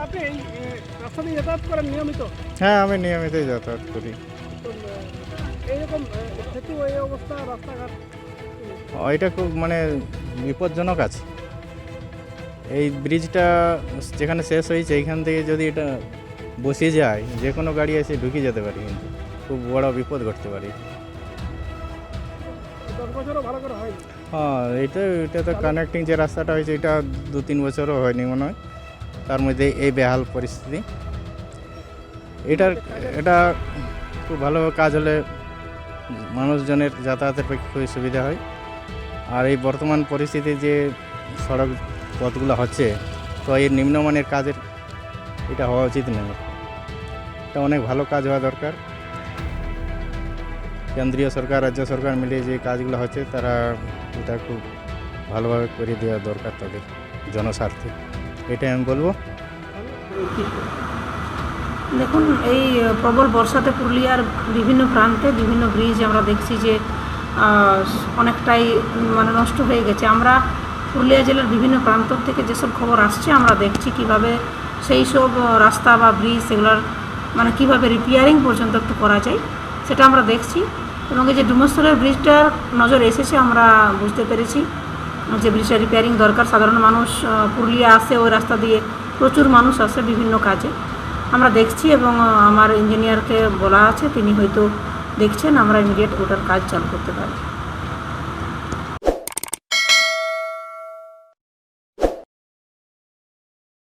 আপনি এই রাস্তা দিয়ে যাতায়াত করেন নিয়মিত? হ্যাঁ, আমি নিয়মিতই যাতায়াত করি। তো এইরকম সেতু এই অবস্থা রাস্তাঘাট এটা খুব মানে বিপজ্জনক আছে। এই ব্রিজটা যেখানে শেষ হয়েছে এইখান থেকে যদি এটা বসে যায়, যে কোনো গাড়ি এসে ঢুকে যেতে পারে, কিন্তু খুব বড় বিপদ ঘটতে পারে। 10 বছরও ভালো করে হয়নি। হ্যাঁ, এটা তো কানেক্টিং যে রাস্তাটা হয়েছে এটা 2-3 বছরও হয়নি মনে হয়, তার মধ্যে এই বেহাল পরিস্থিতি। এটা খুব ভালোভাবে কাজ হলে মানুষজনের যাতায়াতের পক্ষে খুবই সুবিধা হয়। আর এই বর্তমান পরিস্থিতি যে সড়ক পথগুলো হচ্ছে, তো এর নিম্নমানের কাজের এটা হওয়া উচিত নয়। এটা অনেক ভালো কাজ হওয়া দরকার। কেন্দ্রীয় সরকার, রাজ্য সরকার মিলে যে কাজগুলো হচ্ছে, তারা এটা খুব ভালোভাবে করে দেওয়া দরকার তাদের জনস্বার্থে, এটাই আমি বলবো। দেখুন, এই প্রবল বর্ষাতে পুরুলিয়ার বিভিন্ন প্রান্তে বিভিন্ন ব্রিজ আমরা দেখছি যে অনেকটাই মানে নষ্ট হয়ে গেছে। আমরা পুরুলিয়া জেলার বিভিন্ন প্রান্ত থেকে যেসব খবর আসছে আমরা দেখছি কিভাবে সেই সব রাস্তা বা ব্রিজ সেগুলোর মানে কীভাবে রিপেয়ারিং পর্যন্ত একটু করা যায় সেটা আমরা দেখছি। এবং এই যে ডুমস্থলের ব্রিজটার নজর এসেছে, আমরা বুঝতে পেরেছি যে ব্রিজটা রিপেয়ারিং দরকার। সাধারণ মানুষ পুরুলিয়া আসে, ওই রাস্তা দিয়ে প্রচুর মানুষ আসে বিভিন্ন কাজে, আমরা দেখছি। এবং আমার ইঞ্জিনিয়ারকে বলা আছে, তিনি হয়তো দেখছেন, আমরা ইমিডিয়েট ওটার কাজ চালু করতে পারি।